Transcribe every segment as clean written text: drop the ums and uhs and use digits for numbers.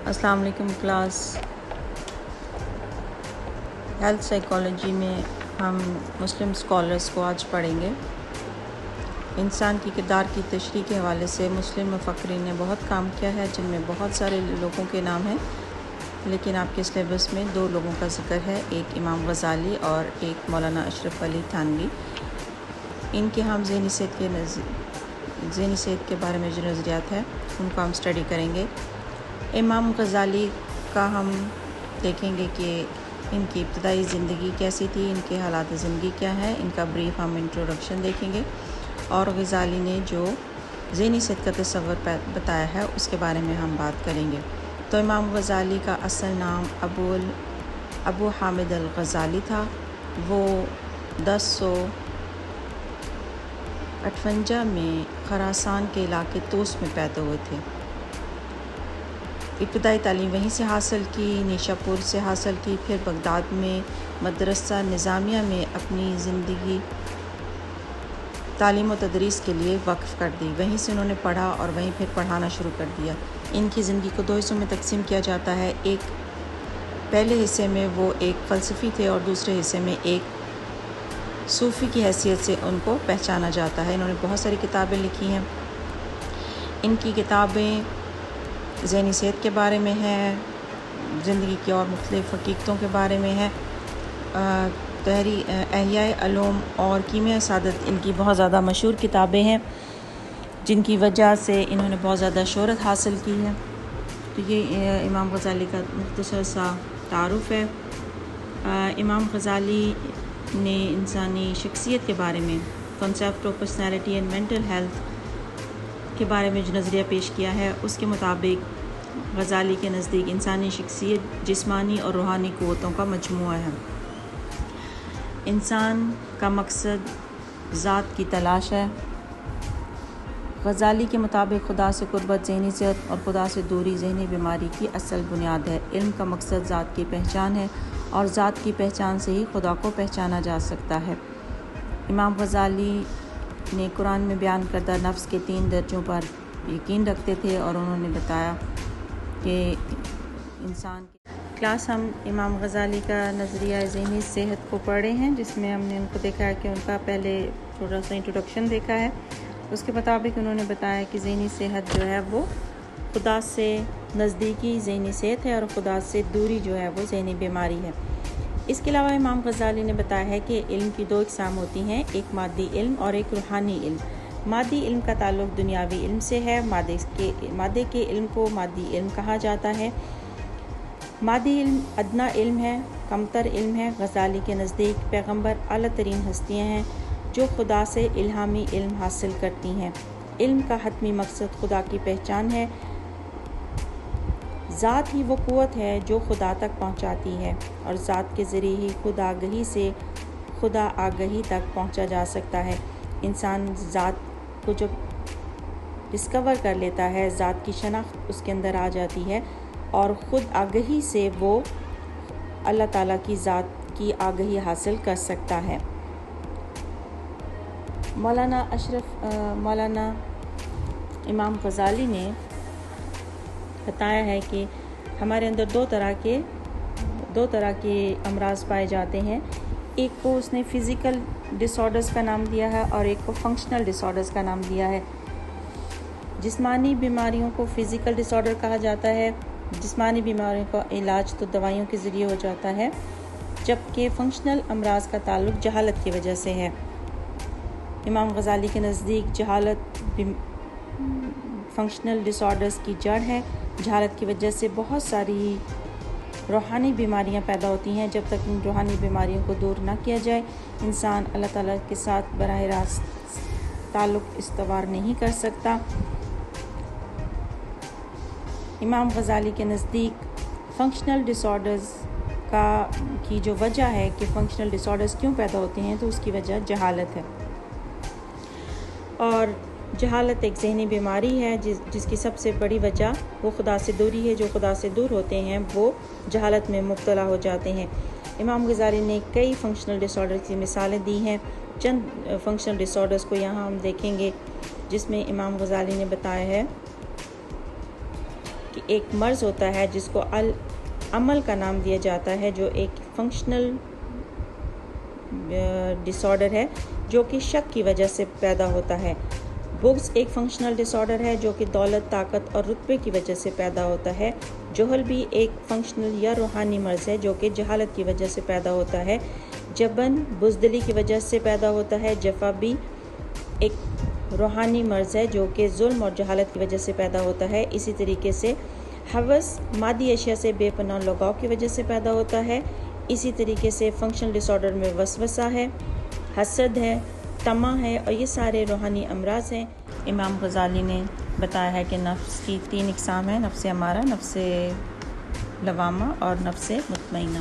السلام علیکم class health psychology میں ہم مسلم اسکالرس کو آج پڑھیں گے۔ انسان کی کردار کی تشریح کے حوالے سے مسلم مفکرین نے بہت کام کیا ہے، جن میں بہت سارے لوگوں کے نام ہیں، لیکن آپ کے سلیبس میں 2 لوگوں کا ذکر ہے، ایک امام غزالی اور ایک مولانا اشرف علی تھانوی۔ ان کے ہم ذہنی صحت کے بارے میں جو نظریات ہیں ان کو ہم اسٹڈی کریں گے۔ امام غزالی کا ہم دیکھیں گے کہ ان کی ابتدائی زندگی کیسی تھی، ان کے حالات زندگی کیا ہیں، ان کا بریف ہم انٹروڈکشن دیکھیں گے، اور غزالی نے جو ذہنی صحت کا تصور بتایا ہے اس کے بارے میں ہم بات کریں گے۔ تو امام غزالی کا اصل نام ابو حامد الغزالی تھا۔ وہ 1058 میں خراسان کے علاقے توس میں پیدا ہوئے تھے۔ ابتدائی تعلیم وہیں سے حاصل کی، نیشاپور سے حاصل کی، پھر بغداد میں مدرسہ نظامیہ میں اپنی زندگی تعلیم و تدریس کے لیے وقف کر دی۔ وہیں سے انہوں نے پڑھا اور وہیں پھر پڑھانا شروع کر دیا۔ ان کی زندگی کو 2 حصوں میں تقسیم کیا جاتا ہے۔ ایک پہلے حصے میں وہ ایک فلسفی تھے اور دوسرے حصے میں ایک صوفی کی حیثیت سے ان کو پہچانا جاتا ہے۔ انہوں نے بہت ساری کتابیں لکھی ہیں۔ ان کی کتابیں ذہنی صحت کے بارے میں ہیں، زندگی کی اور مختلف حقیقتوں کے بارے میں ہے۔ احیاء علوم اور کیمیاء سعادت ان کی بہت زیادہ مشہور کتابیں ہیں، جن کی وجہ سے انہوں نے بہت زیادہ شہرت حاصل کی ہے۔ تو یہ امام غزالی کا مختصر سا تعارف ہے۔ امام غزالی نے انسانی شخصیت کے بارے میں concept of personality and mental health کے بارے میں جو نظریہ پیش کیا ہے، اس کے مطابق غزالی کے نزدیک انسانی شخصیت جسمانی اور روحانی قوتوں کا مجموعہ ہے۔ انسان کا مقصد ذات کی تلاش ہے۔ غزالی کے مطابق خدا سے قربت ذہنی صحت اور خدا سے دوری ذہنی بیماری کی اصل بنیاد ہے۔ علم کا مقصد ذات کی پہچان ہے اور ذات کی پہچان سے ہی خدا کو پہچانا جا سکتا ہے۔ امام غزالی نے قرآن میں بیان کردہ نفس کے 3 درجوں پر یقین رکھتے تھے، اور انہوں نے بتایا کہ انسان کلاس ہم امام غزالی کا نظریہ ذہنی صحت کو پڑھے ہیں، جس میں ہم نے ان کو دیکھا ہے کہ ان کا پہلے تھوڑا سا انٹروڈکشن دیکھا ہے۔ اس کے مطابق انہوں نے بتایا کہ ذہنی صحت جو ہے وہ خدا سے نزدیکی ذہنی صحت ہے، اور خدا سے دوری جو ہے وہ ذہنی بیماری ہے۔ اس کے علاوہ امام غزالی نے بتایا ہے کہ علم کی 2 اقسام ہوتی ہیں، ایک مادی علم اور ایک روحانی علم۔ مادی علم کا تعلق دنیاوی علم سے ہے۔ مادے کے علم کو مادی علم کہا جاتا ہے۔ مادی علم ادنا علم ہے، کمتر علم ہے۔ غزالی کے نزدیک پیغمبر اعلیٰ ترین ہستیاں ہیں جو خدا سے الہامی علم حاصل کرتی ہیں۔ علم کا حتمی مقصد خدا کی پہچان ہے۔ ذات ہی وہ قوت ہے جو خدا تک پہنچاتی ہے، اور ذات کے ذریعے ہی خود آگہی سے خدا آگہی تک پہنچا جا سکتا ہے۔ انسان ذات کو جب ڈسکور کر لیتا ہے، ذات کی شناخت اس کے اندر آ جاتی ہے، اور خود آگہی سے وہ اللہ تعالیٰ کی ذات کی آگہی حاصل کر سکتا ہے۔ مولانا امام غزالی نے بتایا ہے کہ ہمارے اندر دو طرح کے امراض پائے جاتے ہیں۔ ایک کو اس نے فزیکل ڈس آرڈرز کا نام دیا ہے اور ایک کو فنکشنل ڈس آرڈرز کا نام دیا ہے۔ جسمانی بیماریوں کو فزیکل ڈس آرڈر کہا جاتا ہے۔ جسمانی بیماریوں کا علاج تو دوائیوں کے ذریعے ہو جاتا ہے، جبکہ فنکشنل امراض کا تعلق جہالت کی وجہ سے ہے۔ امام غزالی کے نزدیک جہالت فنکشنل ڈس آرڈرز کی جڑ ہے۔ جہالت کی وجہ سے بہت ساری روحانی بیماریاں پیدا ہوتی ہیں۔ جب تک ان روحانی بیماریوں کو دور نہ کیا جائے، انسان اللہ تعالیٰ کے ساتھ براہ راست تعلق استوار نہیں کر سکتا۔ امام غزالی کے نزدیک فنکشنل ڈس آرڈرز کی جو وجہ ہے کہ فنکشنل ڈس آرڈرز کیوں پیدا ہوتے ہیں، تو اس کی وجہ جہالت ہے، اور جہالت ایک ذہنی بیماری ہے جس کی سب سے بڑی وجہ وہ خدا سے دوری ہے۔ جو خدا سے دور ہوتے ہیں وہ جہالت میں مبتلا ہو جاتے ہیں۔ امام غزالی نے کئی فنکشنل ڈس آرڈر کی مثالیں دی ہیں۔ چند فنکشنل ڈس آرڈرز کو یہاں ہم دیکھیں گے، جس میں امام غزالی نے بتایا ہے کہ ایک مرض ہوتا ہے جس کو عمل کا نام دیا جاتا ہے، جو ایک فنکشنل ڈس آرڈر ہے جو کہ شک کی وجہ سے پیدا ہوتا ہے۔ بغض ایک فنکشنل ڈس آرڈر ہے جو کہ دولت، طاقت اور رتبے کی وجہ سے پیدا ہوتا ہے۔ جہل بھی ایک فنکشنل یا روحانی مرض ہے جو کہ جہالت کی وجہ سے پیدا ہوتا ہے۔ جبن بزدلی کی وجہ سے پیدا ہوتا ہے۔ جفا بھی ایک روحانی مرض ہے جو کہ ظلم اور جہالت کی وجہ سے پیدا ہوتا ہے۔ اسی طریقے سے ہوس مادی اشیاء سے بے پناہ لگاؤ کی وجہ سے پیدا ہوتا ہے۔ اسی طریقے سے فنکشنل ڈس آرڈر میں وسوسہ ہے، حسد ہے، طمع ہے، اور یہ سارے روحانی امراض ہیں۔ امام غزالی نے بتایا ہے کہ نفس کی 3 اقسام ہیں: نفس امارہ، نفس لوامہ اور نفس مطمئنہ۔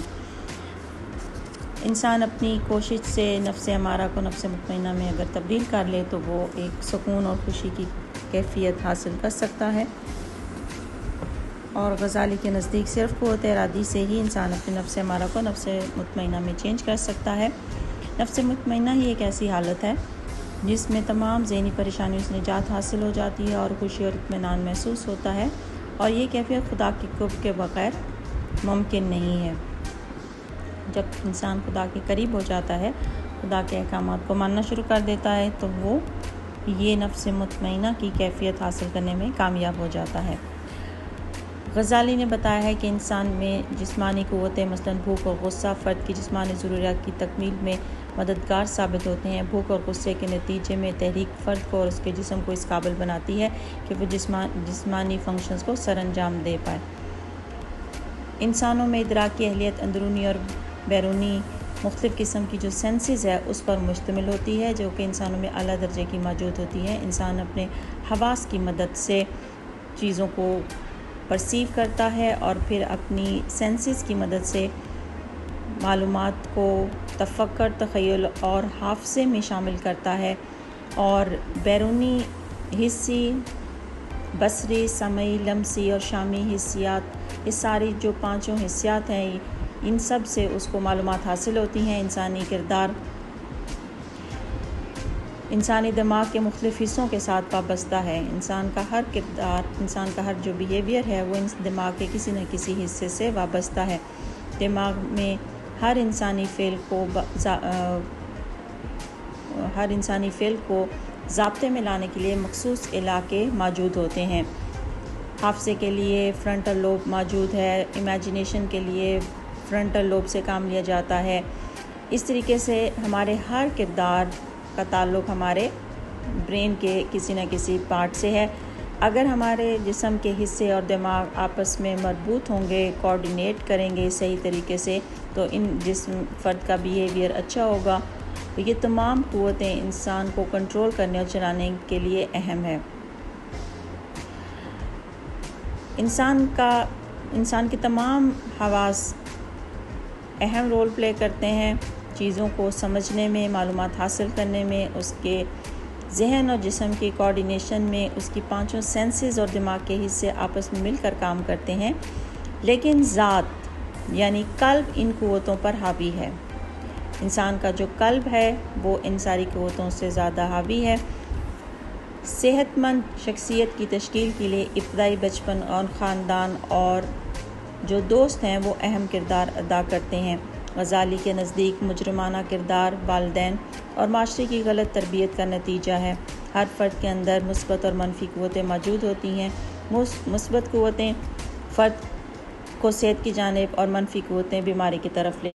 انسان اپنی کوشش سے نفس امارہ کو نفس مطمئنہ میں اگر تبدیل کر لے تو وہ ایک سکون اور خوشی کی کیفیت حاصل کر سکتا ہے، اور غزالی کے نزدیک صرف قوت ارادی سے ہی انسان اپنے نفس امارہ کو نفس مطمئنہ میں چینج کر سکتا ہے۔ نفس مطمئنہ ہی ایک ایسی حالت ہے جس میں تمام ذہنی پریشانیوں سے نجات حاصل ہو جاتی ہے اور خوشی اور اطمینان محسوس ہوتا ہے، اور یہ کیفیت خدا کے قرب کے بغیر ممکن نہیں ہے۔ جب انسان خدا کے قریب ہو جاتا ہے، خدا کے احکامات کو ماننا شروع کر دیتا ہے، تو وہ یہ نفس مطمئنہ کی کیفیت حاصل کرنے میں کامیاب ہو جاتا ہے۔ غزالی نے بتایا ہے کہ انسان میں جسمانی قوتیں مثلاً بھوک اور غصہ فرد کی جسمانی ضروریات کی تکمیل میں مددگار ثابت ہوتے ہیں۔ بھوک اور غصے کے نتیجے میں تحریک فرد کو اور اس کے جسم کو اس قابل بناتی ہے کہ وہ جسمانی فنکشنز کو سر انجام دے پائے۔ انسانوں میں ادراک کی اہلیت اندرونی اور بیرونی مختلف قسم کی جو سینسز ہے اس پر مشتمل ہوتی ہے، جو کہ انسانوں میں اعلیٰ درجے کی موجود ہوتی ہے۔ انسان اپنے حواس کی مدد سے چیزوں کو پرسیو کرتا ہے اور پھر اپنی سینسز کی مدد سے معلومات کو تفکر، تخیل اور حافظے میں شامل کرتا ہے، اور بیرونی حسی، بصری، سمعی، لمسی اور شامی حسیات، یہ ساری جو 5 حسیات ہیں، ان سب سے اس کو معلومات حاصل ہوتی ہیں۔ انسانی کردار انسانی دماغ کے مختلف حصوں کے ساتھ وابستہ ہے۔ انسان کا ہر کردار، انسان کا ہر جو بیہیویئر ہے وہ دماغ کے کسی نہ کسی حصے سے وابستہ ہے۔ دماغ میں ہر انسانی فعل کو ضابطے میں لانے کے لیے مخصوص علاقے موجود ہوتے ہیں۔ حافظے کے لیے فرنٹل لوب موجود ہے، امیجنیشن کے لیے فرنٹل لوب سے کام لیا جاتا ہے۔ اس طریقے سے ہمارے ہر کردار کا تعلق ہمارے برین کے کسی نہ کسی پارٹ سے ہے۔ اگر ہمارے جسم کے حصے اور دماغ آپس میں مربوط ہوں گے، کوآرڈینیٹ کریں گے صحیح طریقے سے، تو ان جسم فرد کا بیہیویئر اچھا ہوگا۔ تو یہ تمام قوتیں انسان کو کنٹرول کرنے اور چلانے کے لیے اہم ہے۔ انسان کے تمام حواس اہم رول پلے کرتے ہیں چیزوں کو سمجھنے میں، معلومات حاصل کرنے میں، اس کے ذہن اور جسم کی کوآرڈینیشن میں۔ اس کی 5 سینسز اور دماغ کے حصے آپس میں مل کر کام کرتے ہیں، لیکن ذات یعنی قلب ان قوتوں پر حاوی ہے۔ انسان کا جو قلب ہے وہ ان ساری قوتوں سے زیادہ حاوی ہے۔ صحت مند شخصیت کی تشکیل کے لیے ابتدائی بچپن اور خاندان اور جو دوست ہیں وہ اہم کردار ادا کرتے ہیں۔ غزالی کے نزدیک مجرمانہ کردار والدین اور معاشرے کی غلط تربیت کا نتیجہ ہے۔ ہر فرد کے اندر مثبت اور منفی قوتیں موجود ہوتی ہیں۔ مثبت قوتیں فرد کو صحت کی جانب اور منفی قوتیں بیماری کی طرف لے